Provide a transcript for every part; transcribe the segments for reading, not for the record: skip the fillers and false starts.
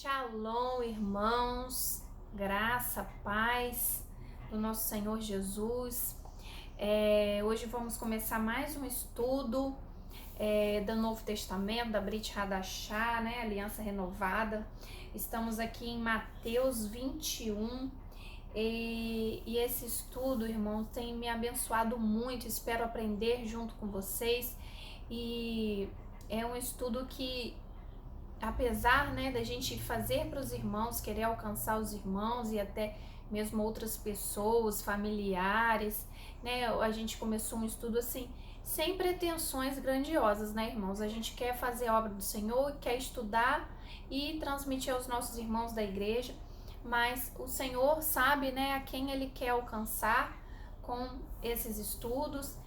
Shalom, irmãos, graça, paz do nosso Senhor Jesus. Hoje vamos começar mais um estudo do Novo Testamento, da Brit Hadashah, né, Aliança Renovada. Estamos aqui em Mateus 21 e esse estudo, irmãos, tem me abençoado muito. Espero aprender junto com vocês e é um estudo que, apesar, né, da gente fazer para os irmãos, querer alcançar os irmãos e até mesmo outras pessoas, familiares, né, a gente começou um estudo assim, sem pretensões grandiosas, né, irmãos? A gente quer fazer a obra do Senhor, quer estudar e transmitir aos nossos irmãos da igreja, mas o Senhor sabe, né, a quem Ele quer alcançar com esses estudos.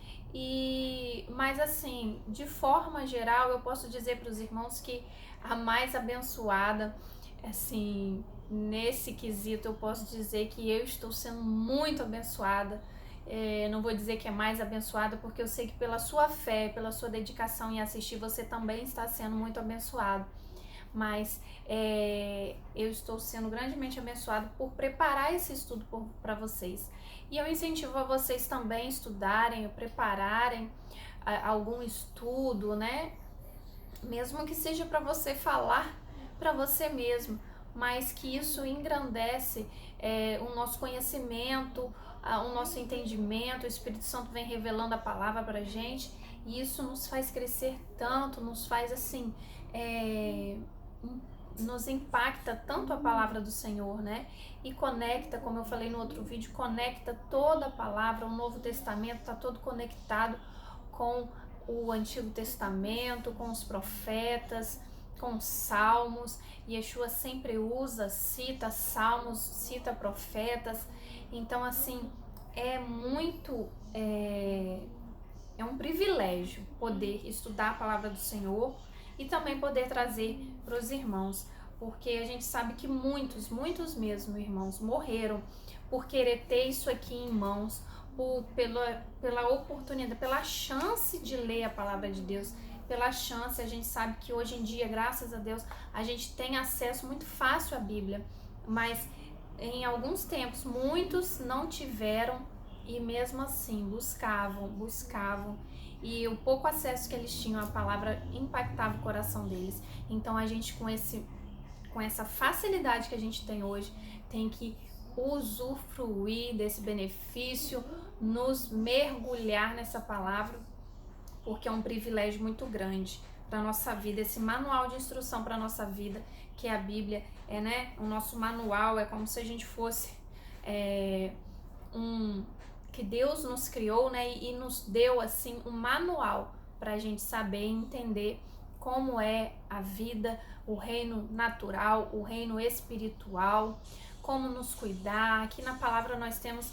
Mas assim, de forma geral, eu posso dizer para os irmãos que a mais abençoada, assim, nesse quesito eu posso dizer que eu estou sendo muito abençoada. Não vou dizer que é mais abençoada, porque eu sei que pela sua fé, pela sua dedicação em assistir, você também está sendo muito abençoado. Mas eu estou sendo grandemente abençoado por preparar esse estudo para vocês. E eu incentivo a vocês também estudarem, prepararem algum estudo, né? Mesmo que seja para você falar para você mesmo, mas que isso engrandece o nosso conhecimento, o nosso entendimento. O Espírito Santo vem revelando a palavra para a gente e isso nos faz crescer tanto, nos faz assim, nos impacta tanto a palavra do Senhor, né? E conecta, como eu falei no outro vídeo, conecta toda a palavra. O Novo Testamento está todo conectado com o Antigo Testamento, com os profetas, com os salmos. Yeshua sempre cita salmos, cita profetas. Então, assim, é um privilégio poder estudar a palavra do Senhor e também poder trazer para os irmãos, porque a gente sabe que muitos mesmo, irmãos, morreram por querer ter isso aqui em mãos, pela oportunidade, pela chance de ler a palavra de Deus, pela chance. A gente sabe que hoje em dia, graças a Deus, a gente tem acesso muito fácil à Bíblia, mas em alguns tempos muitos não tiveram e mesmo assim buscavam, e o pouco acesso que eles tinham à palavra impactava o coração deles. Então a gente, com essa facilidade que a gente tem hoje, tem que usufruir desse benefício, nos mergulhar nessa palavra, porque é um privilégio muito grande para a nossa vida, esse manual de instrução para a nossa vida, que a Bíblia né? O nosso manual é como se a gente fosse que Deus nos criou, né? E nos deu assim um manual para a gente saber e entender como é a vida, o reino natural, o reino espiritual, como nos cuidar. Aqui na palavra nós temos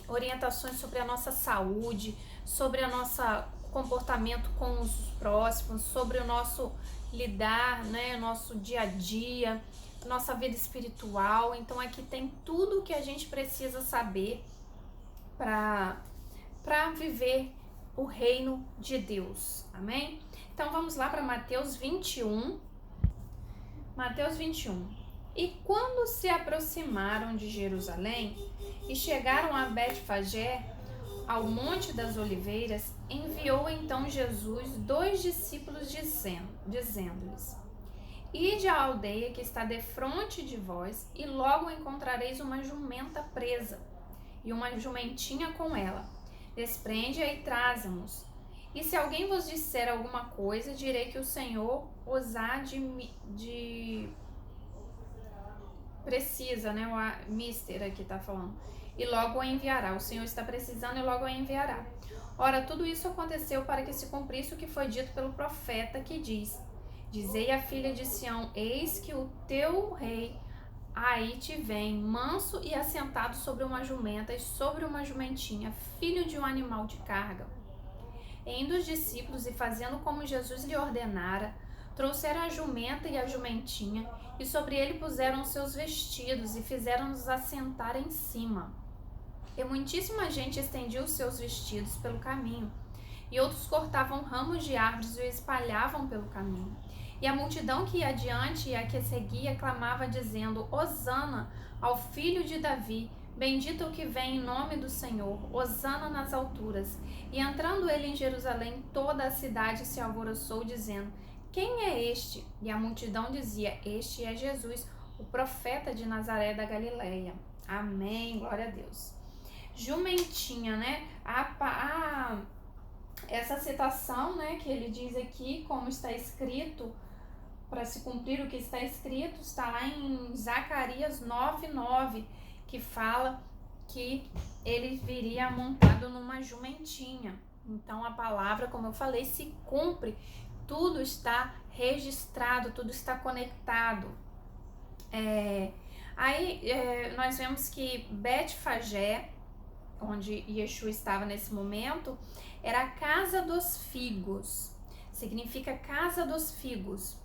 orientações sobre a nossa saúde, sobre o nosso comportamento com os próximos, sobre o nosso lidar, né, nosso dia a dia, nossa vida espiritual. Então aqui tem tudo o que a gente precisa saber para viver o reino de Deus, amém? Então vamos lá para Mateus 21. Mateus 21. E quando se aproximaram de Jerusalém e chegaram a Betfagé, ao Monte das Oliveiras, enviou então Jesus 2 discípulos dizendo-lhes: Ide à aldeia que está defronte de vós, e logo encontrareis uma jumenta presa, e uma jumentinha com ela. Desprende-a e traza-nos. E se alguém vos disser alguma coisa, direi que o Senhor os há precisa, né? O mister aqui tá falando. E logo o enviará. O Senhor está precisando e logo o enviará. Ora, tudo isso aconteceu para que se cumprisse o que foi dito pelo profeta, que diz: Dizei à filha de Sião: Eis que o teu rei aí te vem, manso e assentado sobre uma jumenta e sobre uma jumentinha, filho de um animal de carga. E indo os discípulos e fazendo como Jesus lhe ordenara, trouxeram a jumenta e a jumentinha, e sobre ele puseram os seus vestidos e fizeram-nos assentar em cima. E muitíssima gente estendia os seus vestidos pelo caminho, e outros cortavam ramos de árvores e o espalhavam pelo caminho. E a multidão que ia adiante e a que seguia clamava dizendo: Hosana ao filho de Davi, bendito o que vem em nome do Senhor, hosana nas alturas. E entrando ele em Jerusalém, toda a cidade se alvoroçou, dizendo: Quem é este? E a multidão dizia: Este é Jesus, o profeta de Nazaré da Galileia. Amém, glória a Deus. Jumentinha, né? Essa citação, né, que ele diz aqui, como está escrito, para se cumprir o que está escrito, está lá em Zacarias 9:9, que fala que ele viria montado numa jumentinha. Então a palavra, como eu falei, se cumpre, tudo está registrado, tudo está conectado. Nós vemos que Betfagé, onde Yeshua estava nesse momento, era a casa dos figos, significa casa dos figos,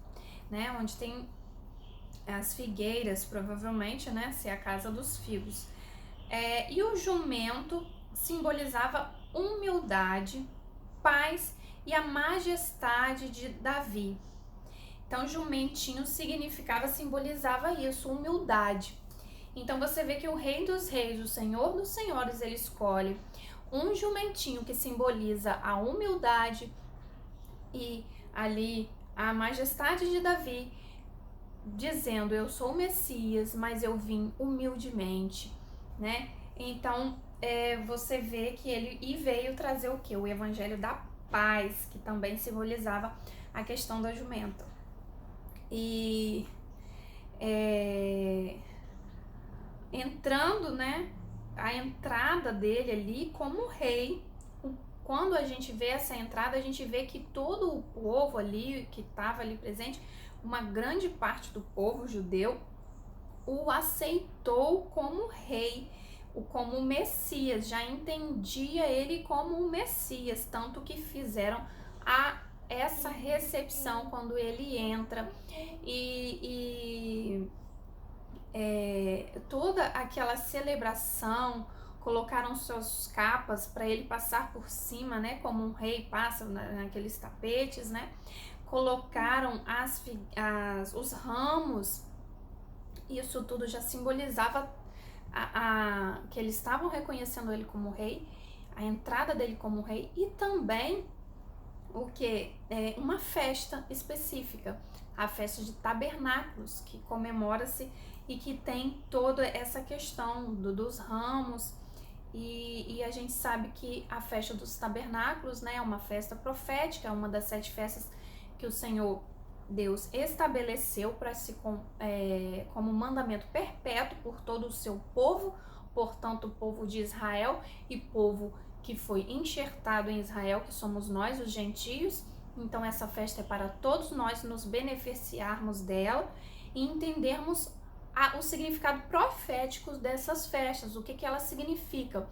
né? Onde tem as figueiras, provavelmente, né? Se é a casa dos figos. E o jumento simbolizava humildade, paz e a majestade de Davi. Então, jumentinho simbolizava isso, humildade. Então, você vê que o Rei dos Reis, o Senhor dos Senhores, ele escolhe um jumentinho que simboliza a humildade e ali a majestade de Davi, dizendo: eu sou o Messias, mas eu vim humildemente, né? Então, você vê que ele veio trazer o quê? O evangelho da paz, que também simbolizava a questão da jumenta. E entrando, né? A entrada dele ali como rei. Quando a gente vê essa entrada, a gente vê que todo o povo ali, que estava ali presente, uma grande parte do povo judeu, o aceitou como rei, como Messias, já entendia ele como o Messias, tanto que fizeram essa recepção quando ele entra toda aquela celebração, colocaram suas capas para ele passar por cima, né, como um rei passa naqueles tapetes, né, colocaram os ramos, isso tudo já simbolizava que eles estavam reconhecendo ele como rei, a entrada dele como rei, e também o que? Uma festa específica, a festa de tabernáculos, que comemora-se e que tem toda essa questão dos ramos, e a gente sabe que a festa dos tabernáculos, né, é uma festa profética, é uma das 7 festas que o Senhor Deus estabeleceu para como mandamento perpétuo por todo o seu povo, portanto o povo de Israel e povo que foi enxertado em Israel, que somos nós, os gentios. Então essa festa é para todos nós nos beneficiarmos dela e entendermos o significado profético dessas festas, o que elas significam.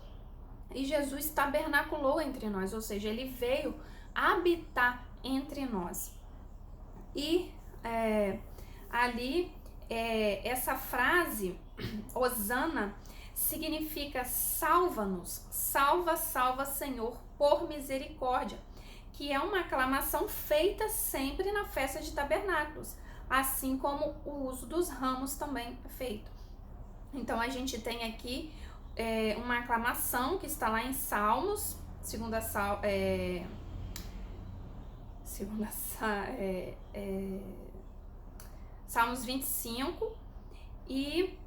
E Jesus tabernaculou entre nós, ou seja, ele veio habitar entre nós. E essa frase, Hosana, significa salva-nos, salva, salva, Senhor, por misericórdia, que é uma aclamação feita sempre na festa de tabernáculos, assim como o uso dos ramos também é feito. Então a gente tem aqui uma aclamação que está lá em Salmos, Salmos 25, e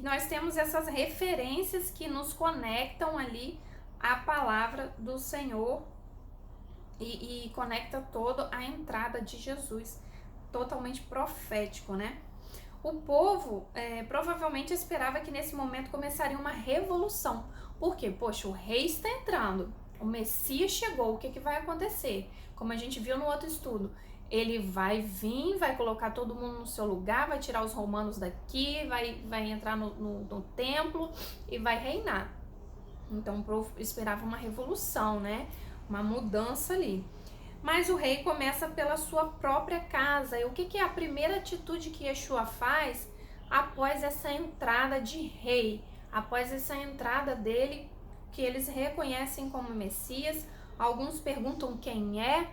nós temos essas referências que nos conectam ali à palavra do Senhor e conecta toda a entrada de Jesus, totalmente profético, né? O povo provavelmente esperava que nesse momento começaria uma revolução. Por quê? Poxa, o rei está entrando, o Messias chegou, o que vai acontecer? Como a gente viu no outro estudo, ele vai vir, vai colocar todo mundo no seu lugar, vai tirar os romanos daqui, vai entrar no templo e vai reinar. Então o povo esperava uma revolução, né? Uma mudança ali. Mas o rei começa pela sua própria casa. E o que é a primeira atitude que Yeshua faz após essa entrada de rei? Após essa entrada dele, que eles reconhecem como Messias, Alguns perguntam quem é,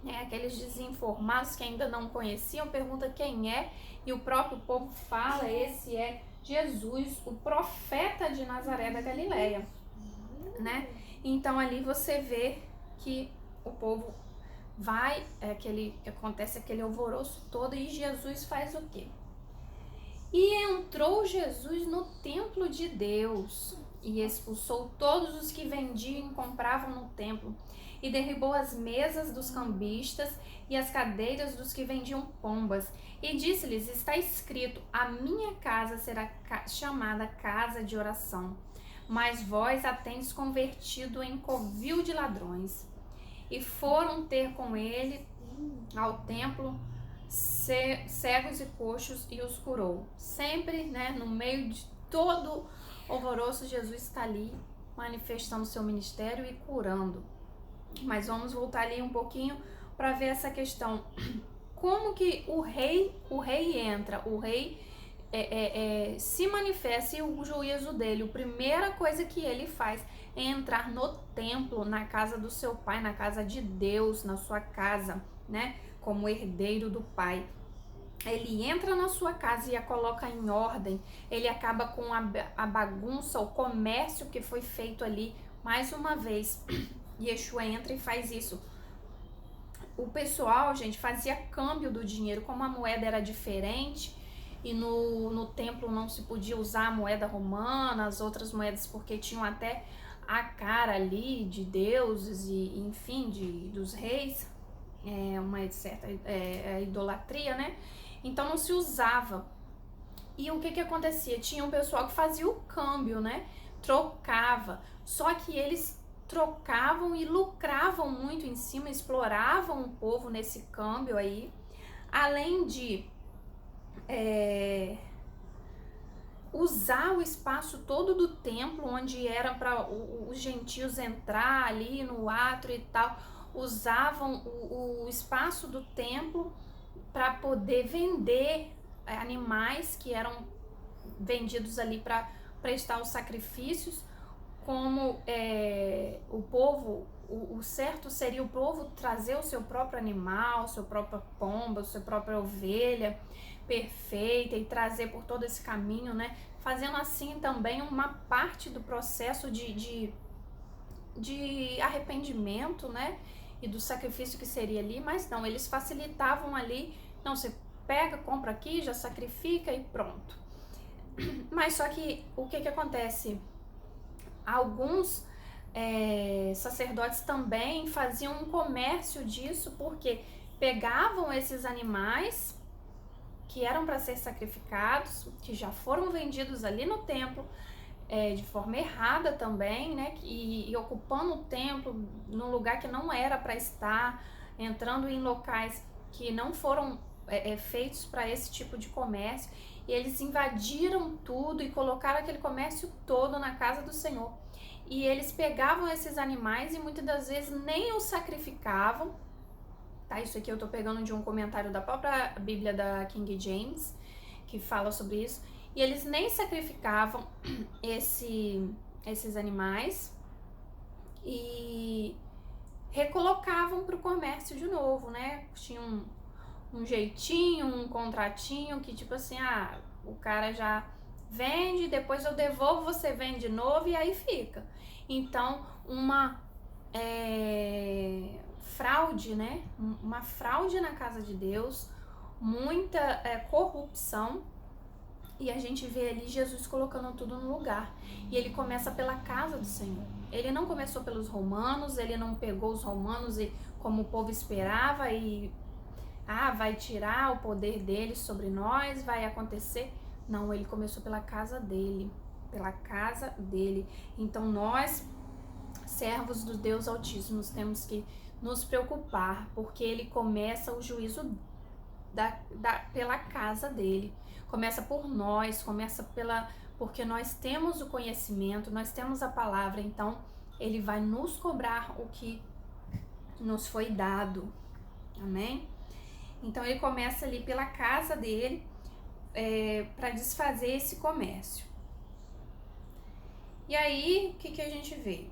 né? Aqueles desinformados que ainda não conheciam, perguntam quem é, e o próprio povo fala, esse é Jesus, o profeta de Nazaré da Galileia, né? Então ali você vê que o povo vai, acontece aquele alvoroço todo, e Jesus faz o quê? E entrou Jesus no templo de Deus e expulsou todos os que vendiam e compravam no templo, e derribou as mesas dos cambistas e as cadeiras dos que vendiam pombas, e disse-lhes: está escrito, a minha casa será chamada casa de oração, mas vós a tendes convertido em covil de ladrões. E foram ter com ele ao templo cegos e coxos e os curou. Sempre, né, no meio de todo alvoroço, Jesus está ali manifestando seu ministério e curando. Mas vamos voltar ali um pouquinho para ver essa questão. Como que o rei entra, o rei se manifesta, e o juízo dele, a primeira coisa que ele faz é entrar no templo, na casa do seu pai, na casa de Deus, na sua casa, né, como herdeiro do pai. Ele entra na sua casa e a coloca em ordem, ele acaba com a bagunça, o comércio que foi feito ali. Mais uma vez, Yeshua entra e faz isso. O pessoal, gente, fazia câmbio do dinheiro, como a moeda era diferente, e no templo não se podia usar a moeda romana, as outras moedas, porque tinham até a cara ali de deuses e, enfim, dos reis, uma certa idolatria, né? Então não se usava. E o que acontecia? Tinha um pessoal que fazia o câmbio, né? Trocava. Só que eles trocavam e lucravam muito em cima, exploravam o povo nesse câmbio aí. Além de usar o espaço todo do templo, onde era para os gentios entrar ali no átrio e tal, usavam o espaço do templo para poder vender animais que eram vendidos ali para prestar os sacrifícios. Como o povo, o certo seria o povo trazer o seu próprio animal, sua própria pomba, sua própria ovelha perfeita, e trazer por todo esse caminho, né? Fazendo assim também uma parte do processo de arrependimento, né? E do sacrifício que seria ali, mas não, eles facilitavam ali. Não, você pega, compra aqui, já sacrifica e pronto. Mas só que o que acontece? Alguns sacerdotes também faziam um comércio disso, porque pegavam esses animais que eram para ser sacrificados, que já foram vendidos ali no templo, de forma errada também, né? E ocupando o templo num lugar que não era para estar, entrando em locais que não foram feitos para esse tipo de comércio, e eles invadiram tudo e colocaram aquele comércio todo na casa do Senhor. E eles pegavam esses animais e muitas das vezes nem os sacrificavam, tá? Isso aqui eu tô pegando de um comentário da própria Bíblia da King James, que fala sobre isso. E eles nem sacrificavam esses animais e recolocavam para o comércio de novo, né? Tinha um jeitinho, um contratinho que tipo assim, o cara já vende, depois eu devolvo, você vende de novo e aí fica. Então, uma fraude, né? Uma fraude na casa de Deus, muita corrupção. E a gente vê ali Jesus colocando tudo no lugar. E ele começa pela casa do Senhor. Ele não começou pelos romanos, ele não pegou os romanos e como o povo esperava e vai tirar o poder dele sobre nós, vai acontecer. Não, ele começou pela casa dele, pela casa dele. Então nós, servos do Deus Altíssimo, temos que nos preocupar, porque ele começa o juízo pela casa dele. Começa por nós, porque nós temos o conhecimento, nós temos a palavra, então ele vai nos cobrar o que nos foi dado. Amém? Então ele começa ali pela casa dele para desfazer esse comércio. E aí, o que a gente vê?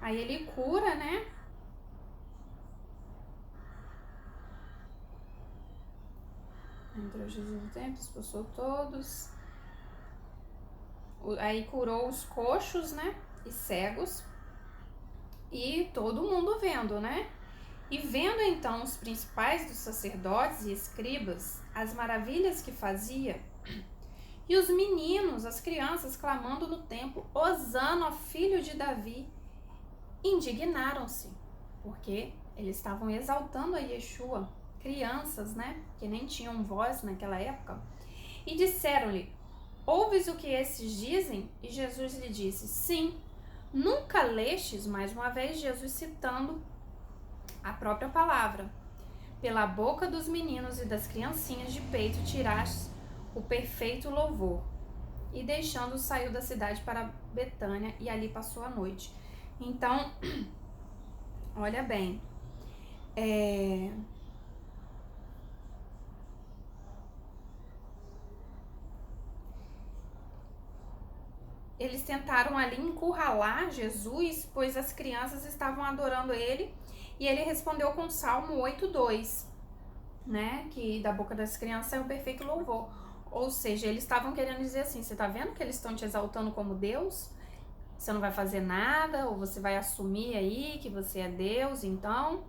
Aí ele cura, né? Entrou Jesus no templo, expulsou todos. Aí curou os coxos, né? E cegos. E todo mundo vendo, né? E vendo então os principais dos sacerdotes e escribas as maravilhas que fazia, e os meninos, as crianças, clamando no templo, Hosana, filho de Davi, indignaram-se, porque eles estavam exaltando a Yeshua, crianças, né, que nem tinham voz naquela época, e disseram-lhe, ouves o que esses dizem? E Jesus lhe disse, sim. Nunca lestes, mais uma vez, Jesus citando a própria palavra, pela boca dos meninos e das criancinhas de peito tiraste o perfeito louvor. E deixando, saiu da cidade para Betânia e ali passou a noite. Então, olha bem, eles tentaram ali encurralar Jesus, pois as crianças estavam adorando ele, e ele respondeu com Salmo 8:2, né, que da boca das crianças é o perfeito louvor. Ou seja, eles estavam querendo dizer assim, você tá vendo que eles estão te exaltando como Deus? Você não vai fazer nada, ou você vai assumir aí que você é Deus, então?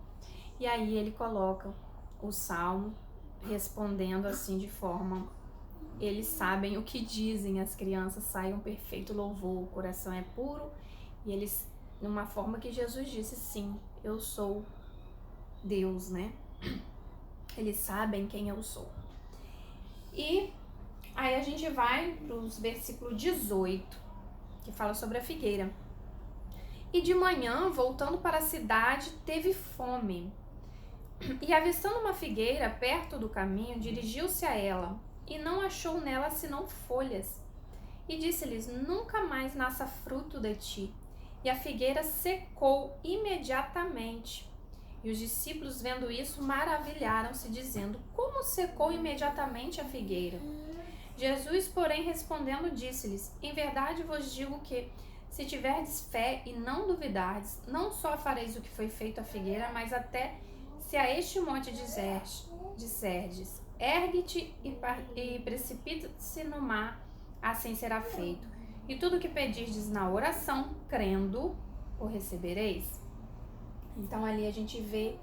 E aí ele coloca o Salmo respondendo assim de forma, eles sabem o que dizem, as crianças saem um perfeito louvor, o coração é puro, e eles, numa forma que Jesus disse, sim, eu sou Deus, né? Eles sabem quem eu sou. E aí a gente vai para os versículos 18, que fala sobre a figueira. E de manhã, voltando para a cidade, teve fome. E avistando uma figueira perto do caminho, dirigiu-se a ela, e não achou nela senão folhas. E disse-lhes, nunca mais nasça fruto de ti. E a figueira secou imediatamente. E os discípulos, vendo isso, maravilharam-se, dizendo, como secou imediatamente a figueira? Jesus, porém, respondendo, disse-lhes, em verdade vos digo que, se tiverdes fé e não duvidardes, não só fareis o que foi feito à figueira, mas até se a este monte disserdes, ergue-te e precipita-se no mar, assim será feito. E tudo o que pedirdes na oração, crendo, o recebereis. Então ali a gente vê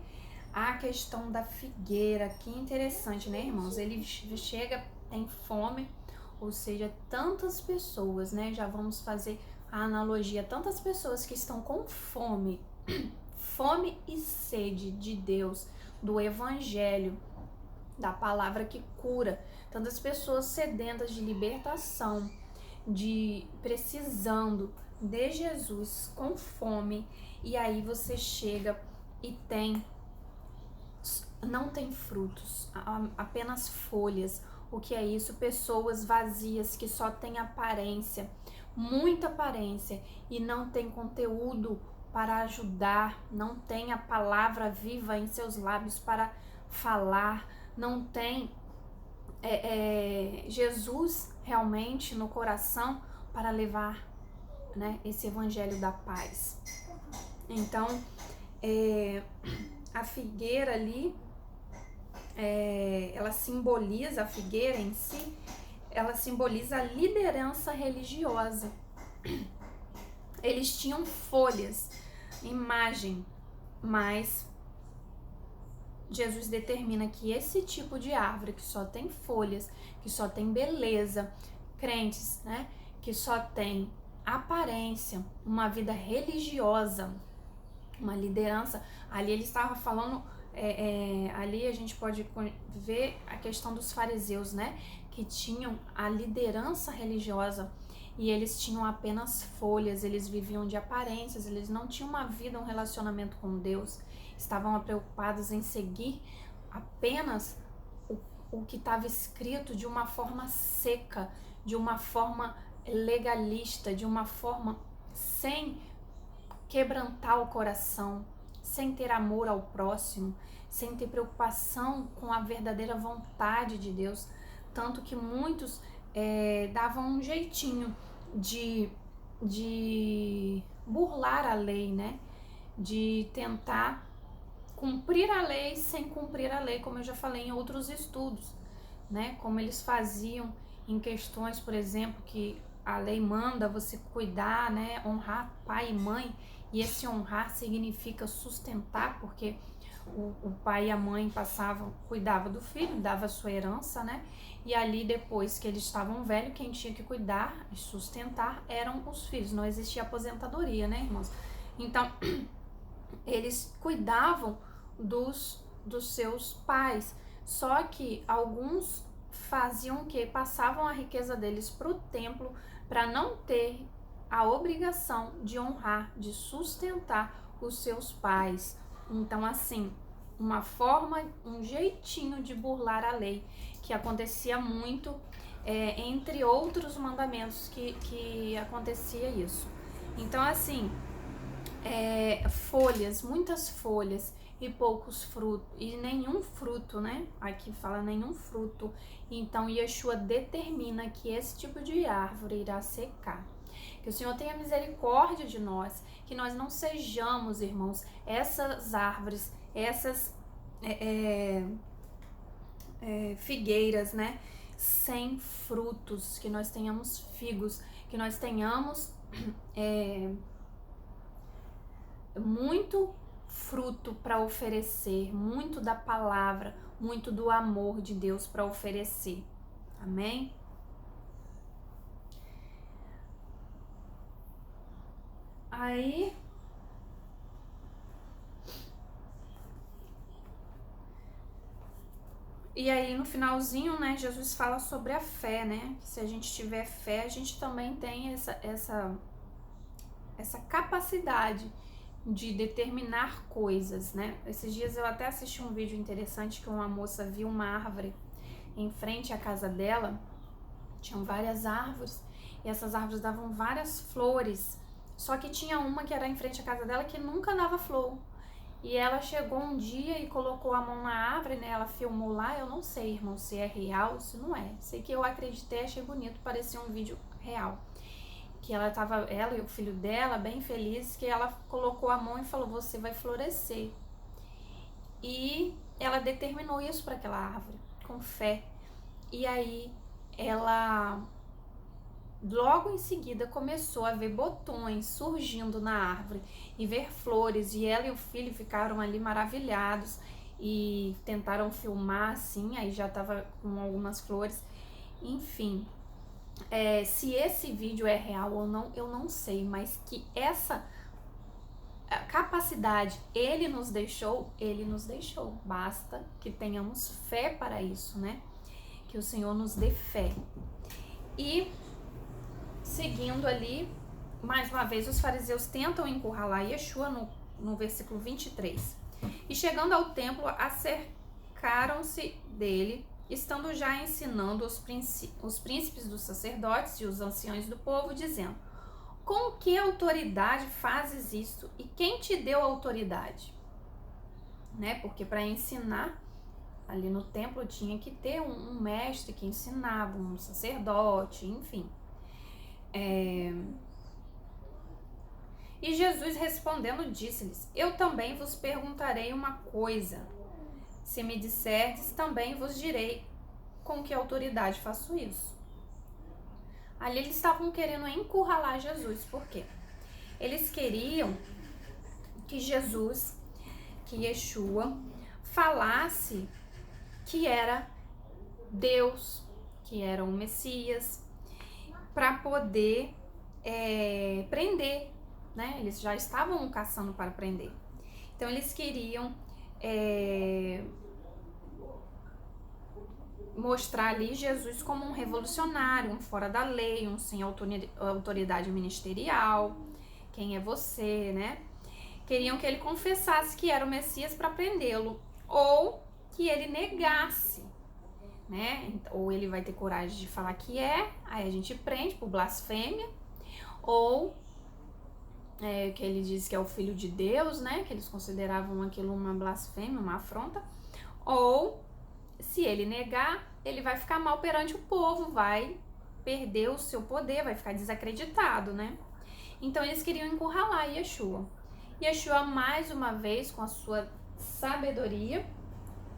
a questão da figueira, que interessante, né, irmãos? Ele chega, tem fome, ou seja, tantas pessoas, né? Já vamos fazer a analogia, tantas pessoas que estão com fome, fome e sede de Deus, do Evangelho, da palavra que cura, tantas pessoas sedentas de libertação, de precisando de Jesus, com fome, e aí você chega e não tem frutos, apenas folhas. O que é isso? Pessoas vazias que só têm aparência, muita aparência, e não tem conteúdo para ajudar, não tem a palavra viva em seus lábios para falar, não tem Jesus realmente no coração para levar, né, esse evangelho da paz. Então, a figueira ali, ela simboliza, a figueira em si, ela simboliza a liderança religiosa. Eles tinham folhas, imagem, mas Jesus determina que esse tipo de árvore que só tem folhas, que só tem beleza, crentes, né, que só tem aparência, uma vida religiosa, uma liderança, ali ele estava falando, ali a gente pode ver a questão dos fariseus, né, que tinham a liderança religiosa e eles tinham apenas folhas, eles viviam de aparências, eles não tinham uma vida, um relacionamento com Deus, estavam preocupados em seguir apenas o que estava escrito de uma forma seca, de uma forma legalista, de uma forma sem quebrantar o coração, sem ter amor ao próximo, sem ter preocupação com a verdadeira vontade de Deus, tanto que muitos davam um jeitinho de burlar a lei, né? De tentar cumprir a lei sem cumprir a lei, como eu já falei em outros estudos, né? Como eles faziam em questões, por exemplo, que a lei manda você cuidar, né? Honrar pai e mãe, e esse honrar significa sustentar, porque o pai e a mãe cuidavam do filho, dava sua herança, né? E ali, depois que eles estavam velhos, quem tinha que cuidar e sustentar eram os filhos. Não existia aposentadoria, né, irmãos? Então, eles cuidavam dos seus pais. Só que alguns faziam o quê? Passavam a riqueza deles para o templo para não ter a obrigação de honrar, de sustentar os seus pais. Então, assim, uma forma, um jeitinho de burlar a lei, que acontecia muito, entre outros mandamentos que acontecia isso. Então, assim, folhas, muitas folhas e poucos frutos, e nenhum fruto, né? Aqui fala nenhum fruto. Então, Yeshua determina que esse tipo de árvore irá secar. Que o Senhor tenha misericórdia de nós, que nós não sejamos, irmãos, essas árvores, essas figueiras, né? Sem frutos, que nós tenhamos figos, que nós tenhamos muito fruto para oferecer, muito da palavra, muito do amor de Deus para oferecer. Amém? E aí no finalzinho, né, Jesus fala sobre a fé, né? Que se a gente tiver fé, a gente também tem essa capacidade de determinar coisas, né? Esses dias eu até assisti um vídeo interessante que uma moça viu uma árvore em frente à casa dela, tinham várias árvores, e essas árvores davam várias flores, só que tinha uma que era em frente à casa dela que nunca dava flor. E ela chegou um dia e colocou a mão na árvore, né? Ela filmou lá, eu não sei, irmão, se é real ou se não é. Sei que eu acreditei, achei bonito, parecia um vídeo real. Que ela e o filho dela, bem felizes, que ela colocou a mão e falou, você vai florescer. E ela determinou isso para aquela árvore, com fé. E aí, ela, logo em seguida, começou a ver botões surgindo na árvore e ver flores. E ela e o filho ficaram ali maravilhados e tentaram filmar, assim, aí já tava com algumas flores. Enfim, se esse vídeo é real ou não, eu não sei, mas que essa capacidade ele nos deixou, basta que tenhamos fé para isso, né? Que o Senhor nos dê fé. E seguindo ali, mais uma vez, os fariseus tentam encurralar Yeshua no versículo 23. E chegando ao templo, acercaram-se dele, estando já ensinando os príncipes dos sacerdotes e os anciãos do povo, dizendo, com que autoridade fazes isto? E quem te deu autoridade? Né? Porque para ensinar, ali no templo tinha que ter um mestre que ensinava, um sacerdote, enfim. E Jesus respondendo disse-lhes, eu também vos perguntarei uma coisa. Se me disserdes, também vos direi com que autoridade faço isso. Ali eles estavam querendo encurralar Jesus. Por quê? Eles queriam que Jesus, que Yeshua, falasse que era Deus, que era o Messias, para poder prender, né? Eles já estavam caçando para prender. Então eles queriam mostrar ali Jesus como um revolucionário, um fora da lei, um sem autoridade ministerial. Quem é você, né? Queriam que ele confessasse que era o Messias para prendê-lo, ou que ele negasse, né? Ou ele vai ter coragem de falar que aí a gente prende por blasfêmia, ou que ele diz que é o Filho de Deus, né? Que eles consideravam aquilo uma blasfêmia, uma afronta, ou se ele negar, ele vai ficar mal perante o povo, vai perder o seu poder, vai ficar desacreditado, né? Então eles queriam encurralar Yeshua. Yeshua, mais uma vez, com a sua sabedoria,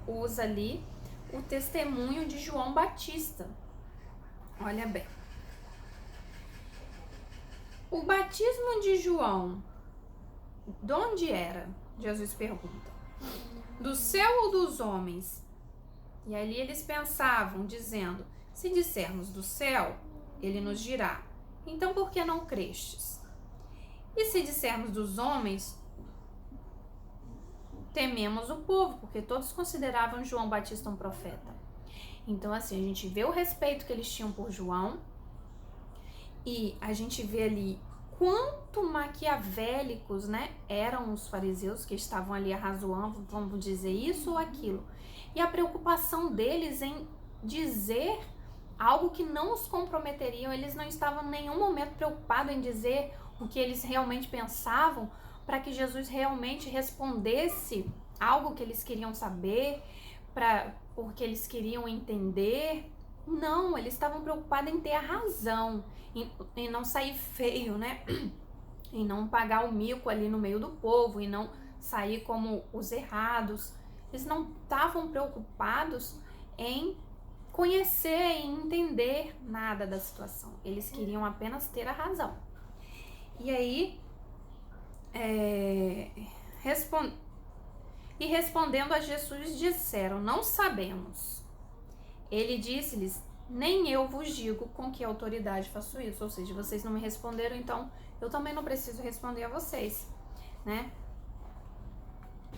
usa ali o testemunho de João Batista. Olha bem. O batismo de João, de onde era? Jesus pergunta. Do céu ou dos homens? E ali eles pensavam, dizendo, se dissermos do céu, ele nos dirá, então por que não crestes? E se dissermos dos homens, tememos o povo, porque todos consideravam João Batista um profeta. Então assim, a gente vê o respeito que eles tinham por João, e a gente vê ali quanto maquiavélicos, né, eram os fariseus que estavam ali arrazoando, vamos dizer isso ou aquilo. E a preocupação deles em dizer algo que não os comprometeriam, eles não estavam em nenhum momento preocupados em dizer o que eles realmente pensavam, para que Jesus realmente respondesse algo que eles queriam saber, porque eles queriam entender. Não, eles estavam preocupados em ter a razão, em não sair feio, né? Em não pagar o mico ali no meio do povo, e não sair como os errados. Eles não estavam preocupados em conhecer e entender nada da situação. Eles queriam apenas ter a razão. E aí, respondendo a Jesus, disseram, não sabemos. Ele disse-lhes, nem eu vos digo com que autoridade faço isso. Ou seja, vocês não me responderam, então eu também não preciso responder a vocês, né?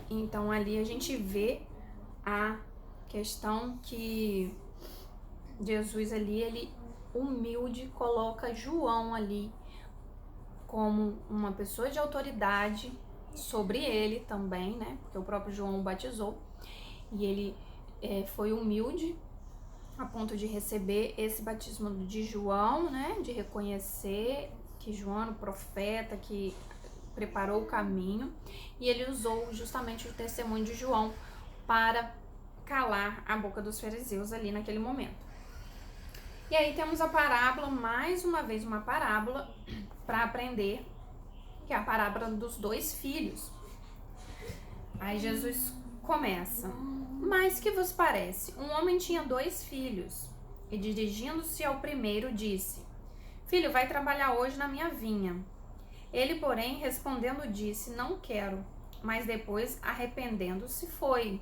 Então ali a gente vê a questão que Jesus ali, ele humilde, coloca João ali como uma pessoa de autoridade sobre ele também, né? Porque o próprio João o batizou. E ele foi humilde a ponto de receber esse batismo de João, né? De reconhecer que João era o profeta que preparou o caminho. E ele usou justamente o testemunho de João para calar a boca dos fariseus ali naquele momento. E aí temos a parábola, mais uma vez uma parábola para aprender, que é a parábola dos 2 filhos. Aí Jesus começa. Mas que vos parece? Um homem tinha 2 filhos, e dirigindo-se ao primeiro disse, filho, vai trabalhar hoje na minha vinha. Ele, porém, respondendo disse, não quero, mas depois, arrependendo-se, foi.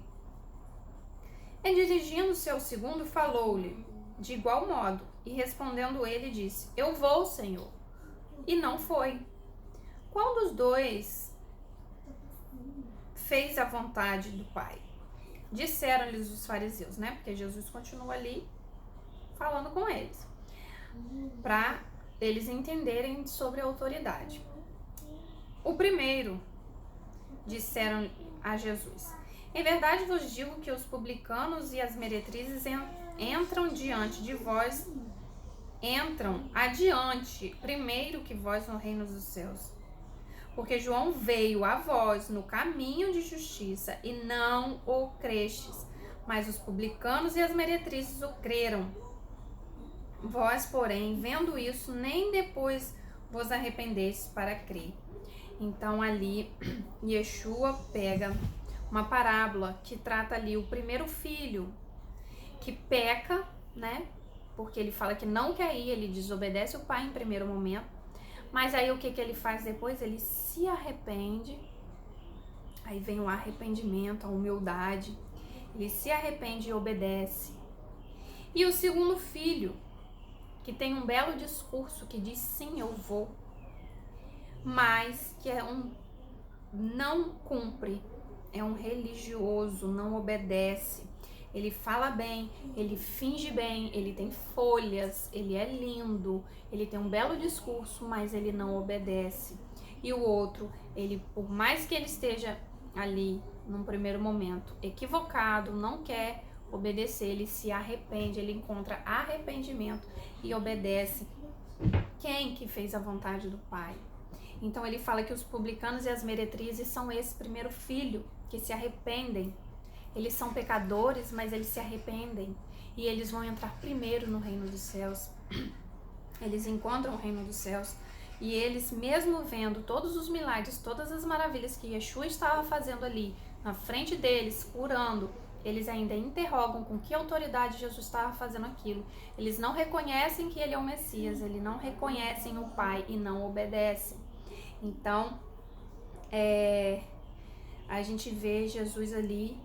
E dirigindo-se ao segundo, falou-lhe de igual modo, e respondendo ele disse, eu vou, Senhor. E não foi. Qual dos 2 fez a vontade do Pai? Disseram-lhes os fariseus, né? Porque Jesus continua ali falando com eles, para eles entenderem sobre a autoridade. O primeiro, disseram a Jesus, em verdade vos digo que os publicanos e as meretrizes entram adiante primeiro que vós no reino dos céus. Porque João veio a vós no caminho de justiça e não o crestes, mas os publicanos e as meretrizes o creram. Vós, porém, vendo isso, nem depois vos arrependestes para crer. Então ali, Yeshua pega uma parábola que trata ali o primeiro filho que peca, né? Porque ele fala que não quer ir, ele desobedece o pai em primeiro momento. Mas aí o que ele faz depois? Ele se arrepende. Aí vem o arrependimento, a humildade. Ele se arrepende e obedece. E o segundo filho, que tem um belo discurso que diz sim, eu vou, mas que não cumpre, é um religioso, não obedece. Ele fala bem, ele finge bem, ele tem folhas, ele é lindo, ele tem um belo discurso, mas ele não obedece. E o outro, ele, por mais que ele esteja ali, num primeiro momento, equivocado, não quer obedecer, ele se arrepende, ele encontra arrependimento e obedece. Quem que fez a vontade do Pai? Então ele fala que os publicanos e as meretrizes são esse primeiro filho que se arrependem. Eles são pecadores, mas eles se arrependem. E eles vão entrar primeiro no reino dos céus. Eles encontram o reino dos céus. E eles, mesmo vendo todos os milagres, todas as maravilhas que Yeshua estava fazendo ali, na frente deles, curando, eles ainda interrogam com que autoridade Jesus estava fazendo aquilo. Eles não reconhecem que ele é o Messias, eles não reconhecem o Pai e não obedecem. Então, a gente vê Jesus ali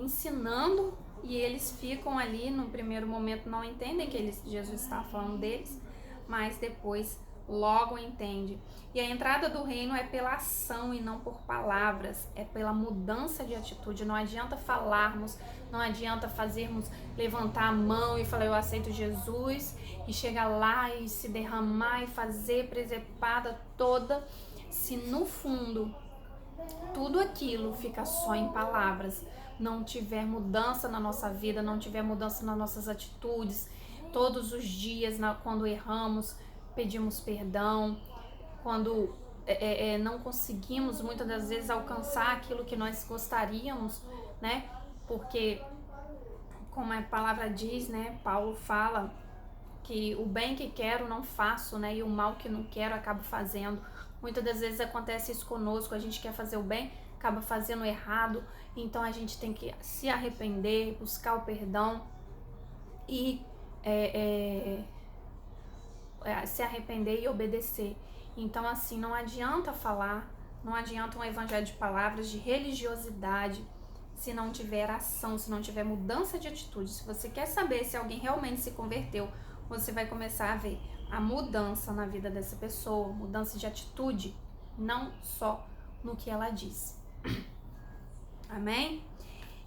ensinando, e eles ficam ali, no primeiro momento não entendem que Jesus está falando deles, mas depois logo entende. E a entrada do reino é pela ação e não por palavras, é pela mudança de atitude. Não adianta falarmos, não adianta fazermos, levantar a mão e falar eu aceito Jesus, e chegar lá e se derramar e fazer presepada toda, se no fundo tudo aquilo fica só em palavras, não tiver mudança na nossa vida, não tiver mudança nas nossas atitudes. Todos os dias, quando erramos, pedimos perdão, quando não conseguimos muitas das vezes alcançar aquilo que nós gostaríamos, né? Porque, como a palavra diz, né? Paulo fala que o bem que quero não faço, né? E o mal que não quero acabo fazendo. Muitas das vezes acontece isso conosco, a gente quer fazer o bem, acaba fazendo errado, então a gente tem que se arrepender, buscar o perdão e se arrepender e obedecer. Então, assim, não adianta falar, não adianta um evangelho de palavras, de religiosidade, se não tiver ação, se não tiver mudança de atitude. Se você quer saber se alguém realmente se converteu, você vai começar a ver a mudança na vida dessa pessoa, mudança de atitude, não só no que ela diz. Amém?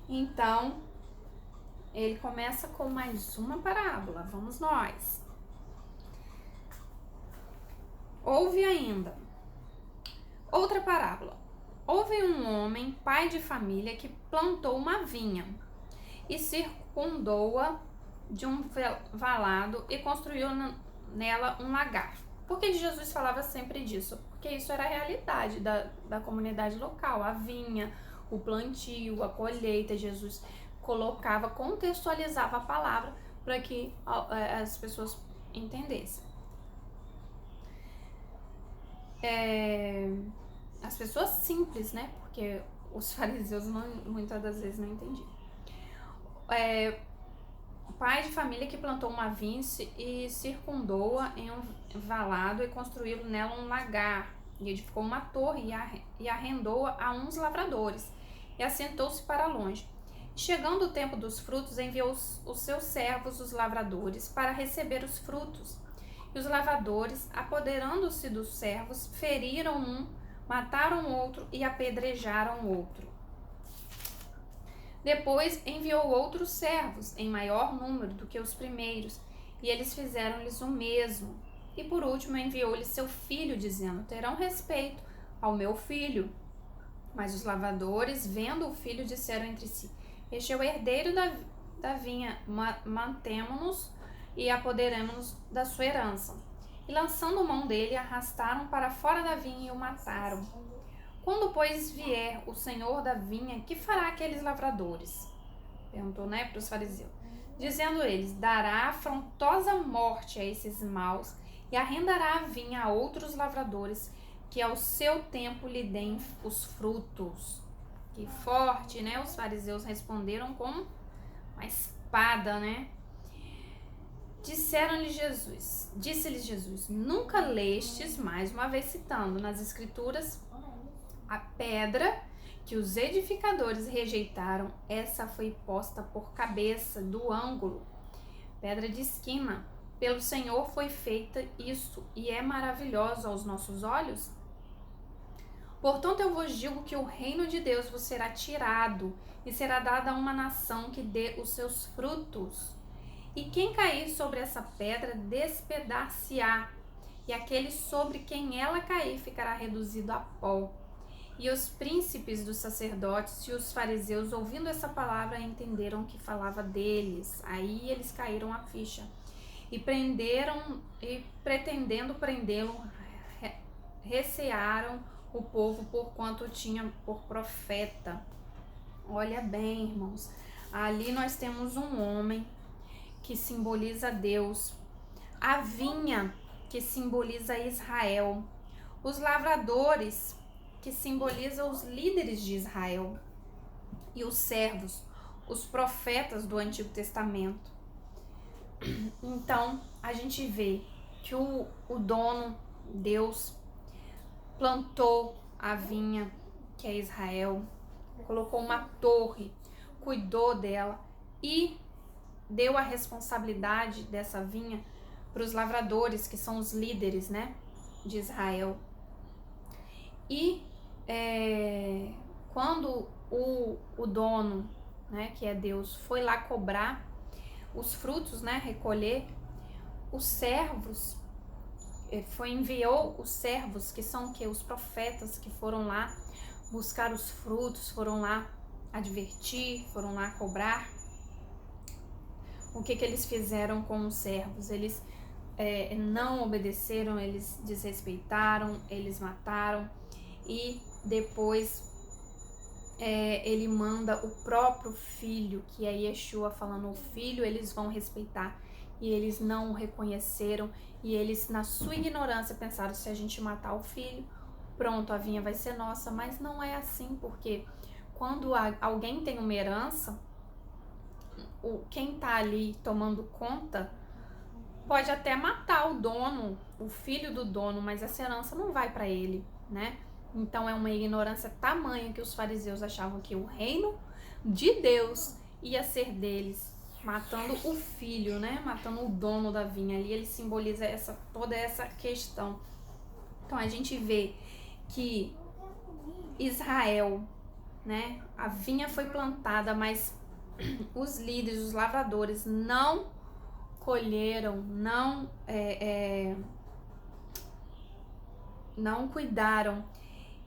Então, ele começa com mais uma parábola. Vamos nós. Ouve ainda outra parábola. Houve um homem, pai de família, que plantou uma vinha e circundou-a de um valado e construiu nela um lagar. Por que Jesus falava sempre disso? Porque isso era a realidade da comunidade local, a vinha, o plantio, a colheita. Jesus colocava, contextualizava a palavra para que as pessoas entendessem. As pessoas simples, né? Porque os fariseus muitas das vezes não entendiam. Pai de família que plantou uma vinha e circundou-a em um valado e construiu nela um lagar, e edificou uma torre e arrendou-a a uns lavradores, e assentou-se para longe. Chegando o tempo dos frutos, enviou os seus servos, os lavradores, para receber os frutos. E os lavradores, apoderando-se dos servos, feriram um, mataram outro e apedrejaram outro. Depois enviou outros servos, em maior número do que os primeiros, e eles fizeram-lhes o mesmo. E por último enviou-lhes seu filho, dizendo: terão respeito ao meu filho. Mas os lavradores, vendo o filho, disseram entre si: este é o herdeiro da vinha, mantemo-nos e apoderemo-nos da sua herança. E lançando mão dele, arrastaram para fora da vinha e o mataram. Quando, pois, vier o senhor da vinha, que fará aqueles lavradores? Perguntou, né, para os fariseus. Dizendo eles: dará afrontosa morte a esses maus e arrendará a vinha a outros lavradores, que ao seu tempo lhe deem os frutos. Que forte, né? Os fariseus responderam com uma espada, né? Disse-lhes Jesus: nunca lestes, mais uma vez citando nas escrituras, a pedra que os edificadores rejeitaram, essa foi posta por cabeça do ângulo, pedra de esquina. Pelo Senhor foi feita isso, e é maravilhosa aos nossos olhos. Portanto, eu vos digo que o reino de Deus vos será tirado, e será dado a uma nação que dê os seus frutos. E quem cair sobre essa pedra, despedar-se-á, e aquele sobre quem ela cair ficará reduzido a pó. E os príncipes dos sacerdotes e os fariseus, ouvindo essa palavra, entenderam que falava deles. Aí eles caíram a ficha. E pretendendo prendê-lo, recearam o povo porquanto tinha por profeta. Olha bem, irmãos. Ali nós temos um homem que simboliza Deus. A vinha que simboliza Israel. Os lavradores, que simbolizam os líderes de Israel. E os servos, os profetas do Antigo Testamento. Então, a gente vê que o dono, Deus, plantou a vinha, que é Israel, colocou uma torre, cuidou dela e deu a responsabilidade dessa vinha para os lavradores, que são os líderes, né, de Israel. E quando o dono, né, que é Deus, foi lá cobrar os frutos, né, recolher, os servos, enviou os servos, que são os profetas, que foram lá buscar os frutos, foram lá advertir, foram lá cobrar. O que eles fizeram com os servos? Eles não obedeceram, eles desrespeitaram, eles mataram, e depois ele manda o próprio filho, que é Yeshua, falando: o filho eles vão respeitar, e eles não o reconheceram, e eles, na sua ignorância, pensaram: se a gente matar o filho, pronto, a vinha vai ser nossa. Mas não é assim, porque quando alguém tem uma herança, quem tá ali tomando conta pode até matar o dono, o filho do dono, mas essa herança não vai para ele, né? Então é uma ignorância tamanha que os fariseus achavam que o reino de Deus ia ser deles, matando o filho, né? Matando o dono da vinha ali. Ele simboliza toda essa questão. Então a gente vê que Israel, né? A vinha foi plantada, mas os líderes, os lavradores não colheram, não cuidaram.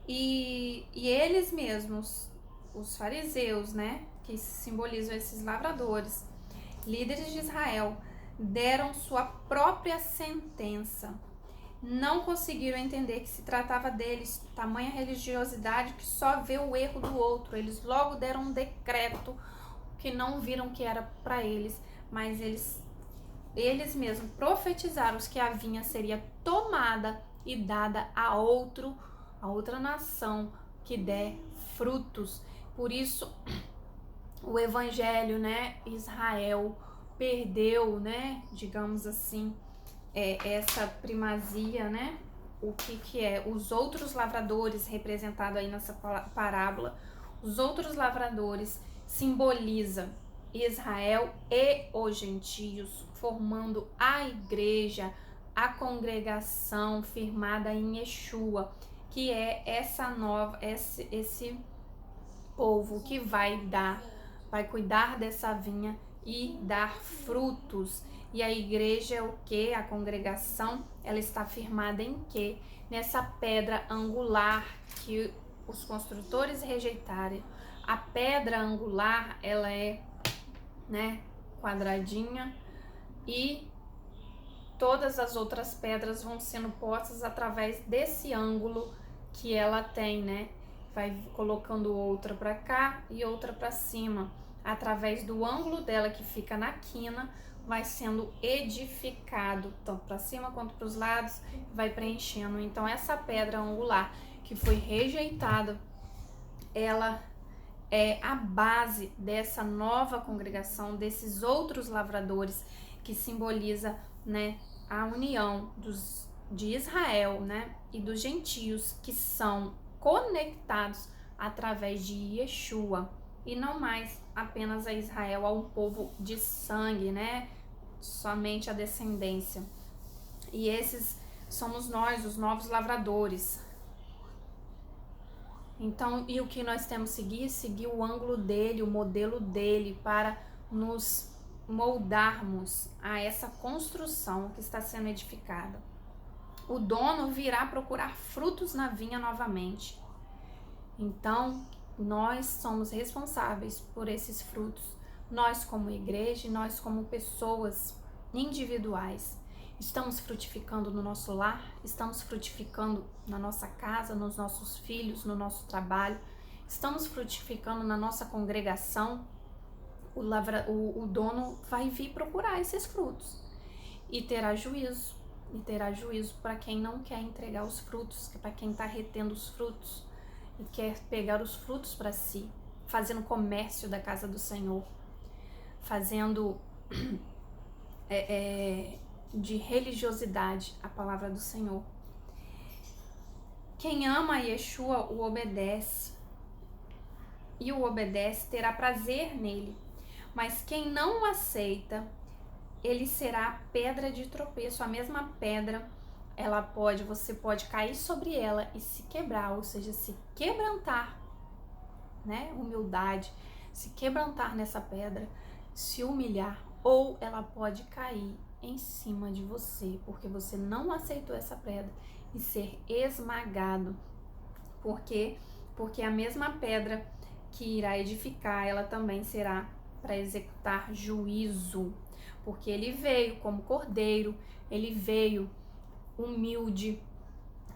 E eles mesmos, os fariseus, né, que simbolizam esses lavradores, líderes de Israel, deram sua própria sentença. Não conseguiram entender que se tratava deles, tamanha religiosidade que só vê o erro do outro. Eles logo deram um decreto que não viram que era para eles, mas eles mesmos profetizaram que a vinha seria tomada e dada a outra nação que der frutos. Por isso o evangelho, né, Israel perdeu, né, digamos assim, essa primazia, né? O que é? Os outros lavradores, representado aí nessa parábola, os outros lavradores simboliza Israel e os gentios, formando a igreja, a congregação firmada em Yeshua, que é esse povo que vai cuidar dessa vinha e dar frutos. E a igreja é o que? A congregação, ela está firmada em quê? Nessa pedra angular que os construtores rejeitaram. A pedra angular, ela é, né, quadradinha, e todas as outras pedras vão sendo postas através desse ângulo que ela tem, né? Vai colocando outra para cá e outra para cima. Através do ângulo dela, que fica na quina, vai sendo edificado, tanto para cima quanto para os lados, vai preenchendo. Então essa pedra angular que foi rejeitada, ela é a base dessa nova congregação, desses outros lavradores, que simboliza, né, a união de Israel, né, e dos gentios, que são conectados através de Yeshua, e não mais apenas a Israel, a um povo de sangue, né, somente a descendência. E esses somos nós, os novos lavradores. Então, e o que nós temos que seguir? Seguir o ângulo dele, o modelo dele, para nos moldarmos a essa construção que está sendo edificada. O dono virá procurar frutos na vinha novamente. Então, nós somos responsáveis por esses frutos. Nós como igreja e nós como pessoas individuais. Estamos frutificando no nosso lar, estamos frutificando na nossa casa, nos nossos filhos, no nosso trabalho, estamos frutificando na nossa congregação. O dono vai vir procurar esses frutos e terá juízo, e terá juízo para quem não quer entregar os frutos, para quem está retendo os frutos e quer pegar os frutos para si, fazendo comércio da casa do Senhor, fazendo de religiosidade a palavra do Senhor. Quem ama a Yeshua o obedece, e o obedece terá prazer nele, mas quem não o aceita, ele será pedra de tropeço. A mesma pedra, você pode cair sobre ela e se quebrar, ou seja, se quebrantar, né? Humildade, se quebrantar nessa pedra, se humilhar, ou ela pode cair em cima de você, porque você não aceitou essa pedra, e ser esmagado. Por quê? Porque a mesma pedra que irá edificar, ela também será para executar juízo, porque ele veio como cordeiro, ele veio humilde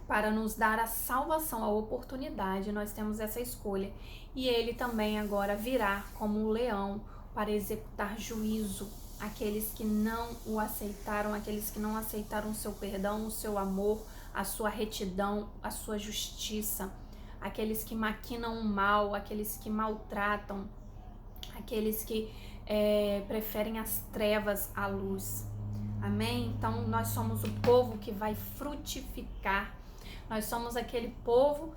para nos dar a salvação, a oportunidade. Nós temos essa escolha, e ele também agora virá como um leão para executar juízo. Aqueles que não o aceitaram, aqueles que não aceitaram o seu perdão, o seu amor, a sua retidão, a sua justiça, aqueles que maquinam o mal, aqueles que maltratam, aqueles que preferem as trevas à luz. Amém? Então nós somos o povo que vai frutificar. Nós somos aquele povo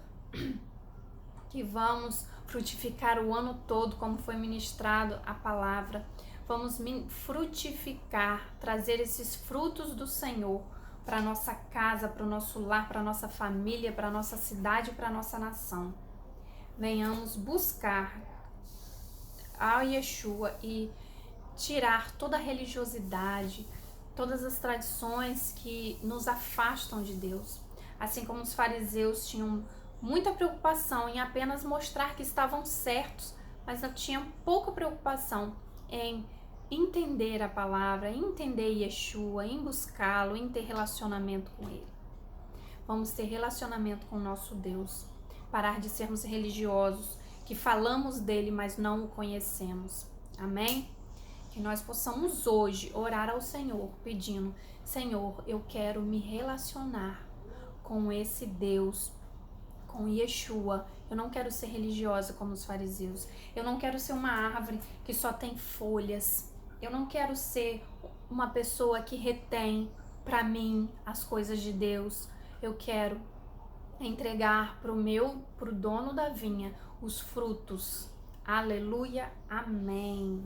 que vamos frutificar o ano todo, como foi ministrado a palavra. Vamos frutificar, trazer esses frutos do Senhor para nossa casa, para o nosso lar, para nossa família, para nossa cidade, para nossa nação. Venhamos buscar a Yeshua e tirar toda a religiosidade, todas as tradições que nos afastam de Deus. Assim como os fariseus tinham muita preocupação em apenas mostrar que estavam certos, mas não tinham pouca preocupação em entender a palavra, em entender Yeshua, em buscá-lo, em ter relacionamento com ele. Vamos ter relacionamento com o nosso Deus, parar de sermos religiosos, que falamos dele, mas não o conhecemos. Amém? Que nós possamos hoje orar ao Senhor, pedindo: Senhor, eu quero me relacionar com esse Deus, com Yeshua. Eu não quero ser religiosa como os fariseus. Eu não quero ser uma árvore que só tem folhas. Eu não quero ser uma pessoa que retém para mim as coisas de Deus. Eu quero entregar pro dono da vinha os frutos. Aleluia, amém.